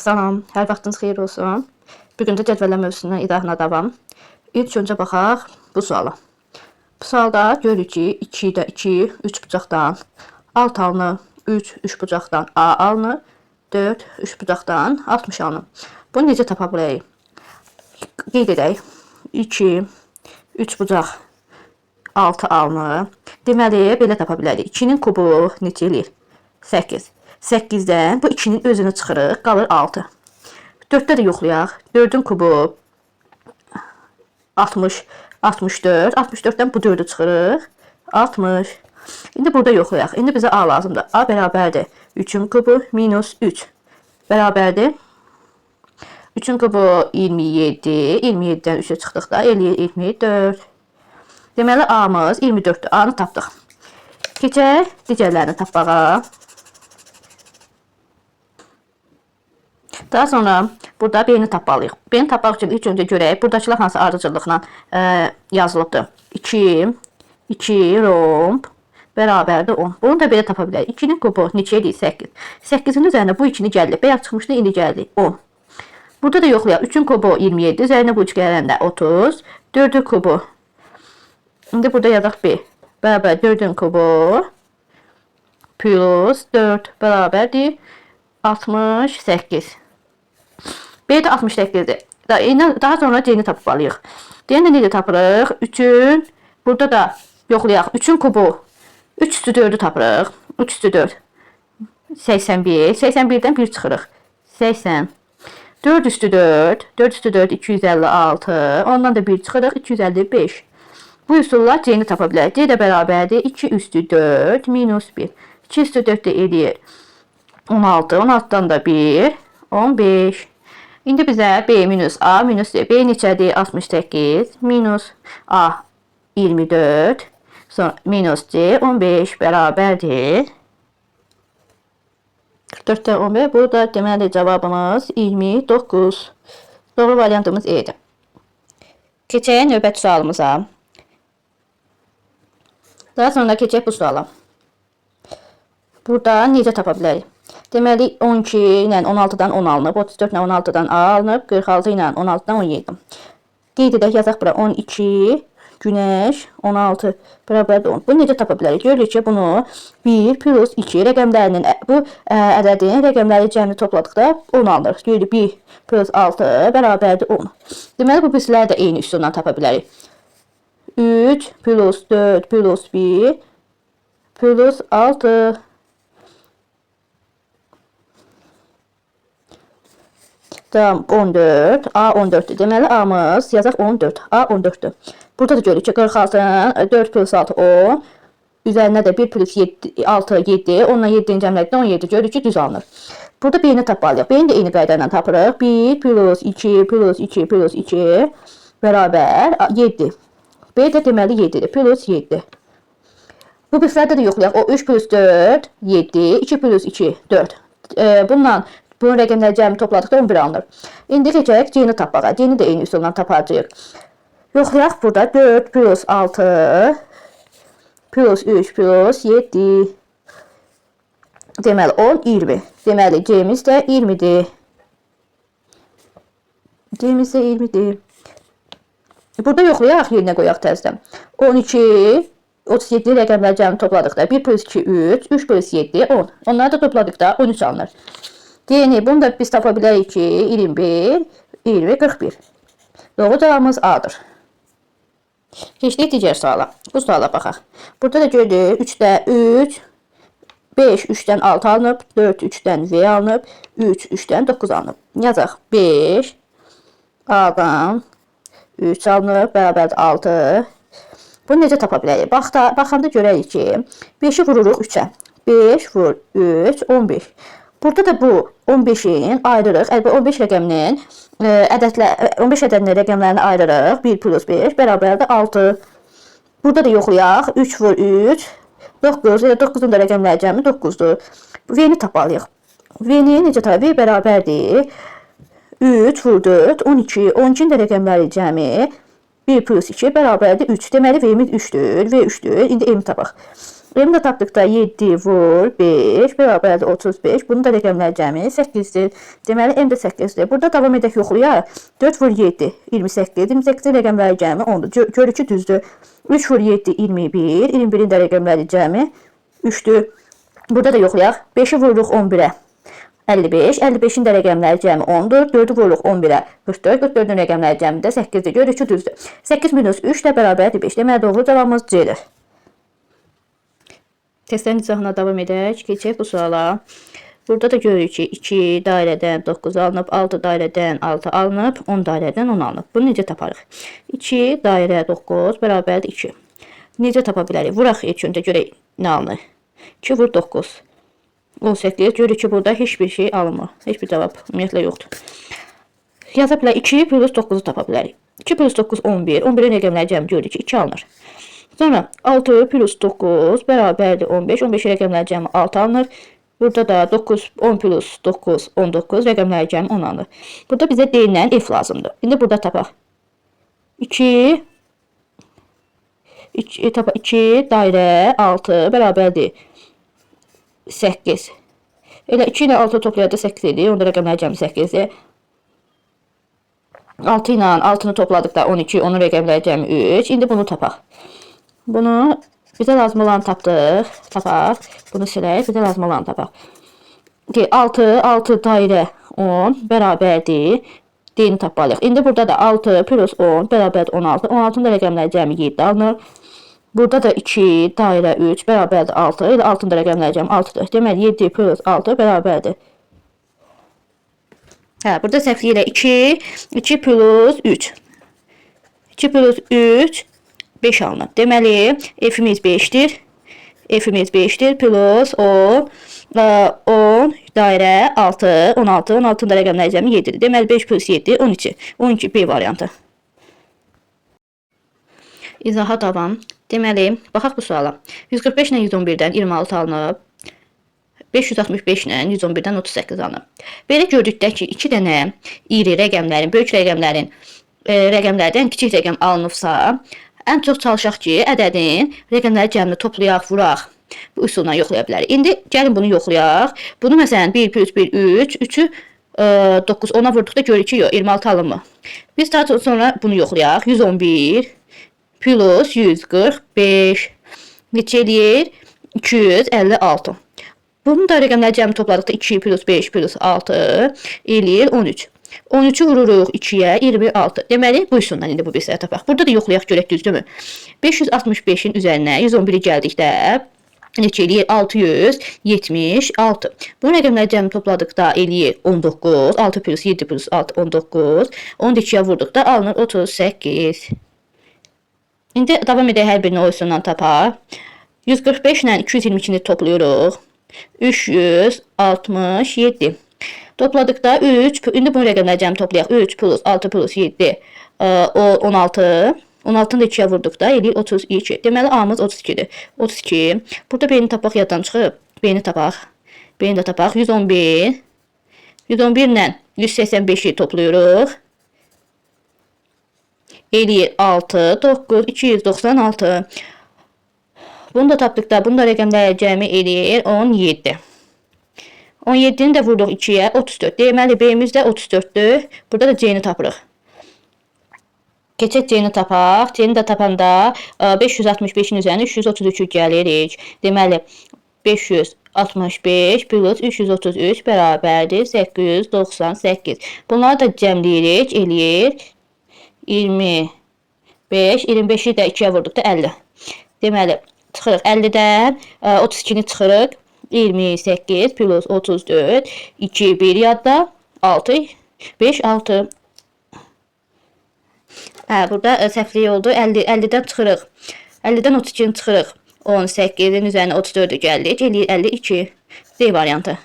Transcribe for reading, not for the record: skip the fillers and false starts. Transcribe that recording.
Salam, hər vaxtınız xeyir olsun. Bugün də cədvəllər mövzusuna izahına davam. İlk öncə baxaq bu suala. Bu sualda görürük ki, 2-də 2, 3 bucaqdan 6 alınır, 3 bucaqdan A alınır, 4 3 bucaqdan 60 alınır. Bunu necə tapa bilərik? Qeyd edək. 2, 3 bucaq 6 alınır. Deməli, belə tapa bilərik. 2-nin kubu neçə eləyir? 8. 8-dən bu 2-nin özünü çıxırıq, qalır 6. 4-də də yoxlayaq. 4-ün kubu 60, 64. 64-dən bu 4-ü çıxırıq, 60. İndi burada yoxlayaq. İndi bizə A lazımdır. A bərabərdir 3-ün kubu minus 3. Bərabərdir. 3-ün kubu 27. 27-dən 3-ə çıxdıqda eləyir 24. Deməli, A-mız 24-dür. A-nı tapdıq. Keçək digərlərini tapmağa. Daha sonra burada B-ni tapmalıyıq. B-ni tapmaq üçün ilk öncə görək, buradakılar hansı ardıcıllıqla yazılıbdır. 2 romb bərabərdir 10. Bunu da belə tapa bilərik. 2-nin kubu neçə edir? 8. 8-in üzərində bu 2-ni gəldi. Bəyək çıxmışdı, indi gəldi 10. Burada da yoxlayaq. 3-ün kubu 27, üzərində bu 3 gələndə 30. 4-ün kubu. İndi burada yazaq B. Bərabər 4-ün kubu plus 4 bərabərdir 68. B də 68-dir. Daha sonra C-ni tapmalıyıq. D-ni necə tapırıq? 3-ün, burada da yoxlayaq. 3-ün kubu 3 üstü 4-ü tapırıq. 3 üstü 4. 81. 81-dən 1 çıxırıq. 80. 4 üstü 4. 4 üstü 4 256. Ondan da 1 çıxırıq. 255. Bu üsulla C-ni tapa bilərik. C də bərabərdir 2 üstü 4 minus 1. 2 üstü 4 də eləyir 16. 16-dan da 1. 15. İndi bizə B minus A minus C. B neçədir? 68. Minus A 24. Sonra minus C 15 bərabərdir 44-dən 15. Burada deməli cavabımız 29. Doğru variantımız E-dir. Keçək növbəti sualımıza. Daha sonra keçək bu suala. Burada necə tapa bilərik? Deməli 12 ilə 16-dan 10 alınıb, 34 ilə 16-dan A alınıb, 46 ilə 16-dan 17. Qeyd edək, yazaq bura 12 günəş 16 bərabərdir 10. Bunu necə tapa bilərik? Görürük ki, bunu 1 plus 2 rəqəmlərinin bu ədədin rəqəmləri cəmini topladıqda 10 alınır. Görürük 1 plus 6 bərabərdir 10. Deməli bu bizləri də eyni üsuldan tapa bilərik. 3 plus 4 plus 1 plus 6. Tamam, 14. A 14'dür. Deməli A'mız yazaq 14. A 14'dür. Burada da görürük ki 46'nın 4 plus 6 10. Üzərinə də 1 plus 7, 6 7. Onunla 7'nin cəmləqdə 17. Görürük ki düz alınır. Burada B-ni tapmalıyıq. B-ni də eyni qayda ilə tapırıq. 1 plus 2 plus 2 plus 2 bərabər 7. B də deməli 7'dir. Plus 7. Bu bizlərdə də yoxlayaq. O 3 plus 4 7. 2 plus 2 4. Bunun rəqəmləri cəmi topladıqda 11 alınır. İndi keçək C-ni tapmağa. C-ni də eyni üsulla tapacağıq. Yoxlayaq burada 4 plus 6 plus 3 plus 7. Deməli 10 20. Deməli C-miz də 20'dir. C-miz də 20'dir. Burada yoxlayaq, yerinə qoyaq təzədən. 12 37 rəqəmləri cəmi topladıqda 1 plus 2 3, 3 plus 7 10. Onları da topladıqda 13 alınır. Yeni bunu da biz tapa bilərik ki 21, 20, 41. Doğru cavabımız A'dır. Keçdik digər suala. Bu suala baxaq. Burada da görürük 3'də 3, 5 3'dən 6 alınıb, 4 3'dən V alınıb, 3 3'dən 9 alınıb. Yazaq 5 A'dan 3 alınıb, bərabərdir 6. Bunu necə tapa bilərik? Baxanda görərik ki 5'i vururuq 3'ə. 5 vur 3, 15. Burada da bu 15'in ayırırıq. 15 rəqəminin 15 ədədinin rəqəmlərini ayırırıq. 1 plus 5 bərabərdir 6. Burada da yoxlayaq. 3 vur 3 9. 9'un da rəqəmləri cəmi 9'dur. V-ni tapmalıyıq. V-ni necə tapaq? V bərabərdir 3 vur 4 12. 12'in də rəqəmləri cəmi 1 plus 2 bərabərdir 3. Deməli V-miz 3'dür. V 3'dür. İndi M tapaq. Bunu da tapdıqda 7 vur 5 bərabərdir 35. Bunun da rəqəmlər cəmi 8-dir. Deməli m də 8-dir. Burada davam edək yoxlayaq. 4 vur 7 28. 28-in rəqəmləri cəmi 10-dur. Görür ki, düzdür. 3 vur 7 21. 21-in də rəqəmləri cəmi 3-dür. Burada da yoxlayaq. 5-i vururuq 11-ə. 55. 55-in də rəqəmləri cəmi 10-dur. 4-ü vururuq 11-ə. 44. 44-ün rəqəmləri cəmi də 8-dir. Görür ki, düzdür. 8 minus 3 də bərabərdir 5. Deməli, doğru cavabımız C-dir. Testlərin izahına davam edək. Keçək bu suala. Burada da görürük ki, 2 dairədən 9 alınıb, 6 dairədən 6 alınıb, 10 dairədən 10 alınıb. Bunu necə taparıq? 2 dairə 9 bərabərdir 2. Necə tapa bilərik? Vuraq ilk öncə görək nə alınır. 2 vur 9. 18. Görürük ki, burada heç bir şey alınmır. Heç bir cavab ümumiyyətlə yoxdur. Yaza bilərik. 2 plus 9-u tapa bilərik. 2 plus 9 11. 11-in rəqəmləri cəmi görürük ki, 2 alınır. Sonra 6 plus 9 bərabərdir 15. 15 rəqəmləri cəmi 6 alınır. Burada da 9, 10 plus 9, 19 rəqəmləri cəmi 10 alınır. Burada bizə deyilən f lazımdır. İndi burada tapaq. 2 dairə 6 bərabərdir 8. Elə 2 ilə 6 toplayanda 8 edir. Onda rəqəmləri cəmi 8-dir. 6 ilə 6-nı topladıqda 12, onun rəqəmləri cəmi 3. İndi bunu tapaq. Bunu bizə lazım olanı tapdıq. Tapaq. Bunu silək. Bizə lazım olanı tapaq. 6 dairə 10 bərabərdir. D-ni tapmalıyıq. İndi burada da 6 plus 10 bərabərdir 16. 16-nın da rəqəmləri cəmi 7 alınır. Burada da 2 dairə 3 bərabərdir 6. Elə 6-nın da rəqəmləri cəmi 6-dır. Deməli 7 plus 6 bərabərdir. Burada səhvliyə 2 plus 3. 2 plus 3 5 alınır. Deməli, f-imiz 5-dir. F-imiz 5-dir. Plus 10 dairə 6, 16. 16-nın da rəqəmləri cəmi 7-dir. Deməli, 5 plus 7, 12. 12 B variantı. İzaha davam. Deməli, baxaq bu suala. 145 ilə 111-dən 26 alınıb. 565 ilə 111-dən 38 alınıb. Belə gördükdə ki, 2 dənə iri rəqəmlərin, böyük rəqəmlərdən kiçik rəqəm alınıbsa, ən çox çalışaq ki, ədədin rəqəmləri cəmini toplayaq, vuraq. Bu üsulla yoxlaya bilərik. İndi gəlin bunu yoxlayaq. Bunu məsələn 1 plus 1 3, 3-ü 9, 10-a vurduqda görürük ki, 26 alınmır. Biz daha sonra bunu yoxlayaq. 111 plus 145 neçə eləyir? 256. Bunun da rəqəmləri cəmi topladıqda 2 plus 5 plus 6 eləyir 13. 13'ü vururuq 2-yə 26. Deməli, bu üsuldan indi bu bir səhət tapaq. Burada da yoxlayaq görək düzdürmü? 565-in üzərinə 111-i gəldikdə neçə eləyir? 676. Bu rəqəmləri cəmi topladıqda eləyir 19. 6 plus 7 plus 6 19. 10 2-yə vurduqda alınır 38. İndi davam edək hər birini o üsuldan tapaq. 145 ilə 222-ni toplayırıq. 367. Topladıqda 3, indi bu rəqəmləri cəmi toplayaq. 3 plus 6 plus 7, 16. 16-nı da 2-yə vurduqda eləyir 32. Deməli, A-mız 32-dir. 32. Burada B-ni tapaq, yaddan çıxıb. B-ni tapaq. B-ni də tapaq. 111. 111 ilə 185-i toplayırıq. Eləyir 6, 9, 296. Bunu da tapdıqda, bunun da rəqəmləri cəmi eləyir 17. 17-ni də vurduq 2-yə 34. Deməli, B-miz də 34-dür. Burada da C-ni tapırıq. Keçək C-ni tapaq. C-ni də tapanda 565-in üzərinə 333 gəlirik. Deməli, 565 plus 333 bərabərdir 898. Bunları da cəmləyirik, eləyir 25. 25-i də 2-yə vurduqda 50. Deməli, çıxırıq 50-dən 32-ni çıxırıq. 28 plus 34, 2, 1 yadda, 6, 5, 6. Burada səhvlik oldu. 50-dən çıxırıq. 50-dən 32-ni çıxırıq. 18-in üzərinə 34-ü gəldik. Eləyir 52. D variantı.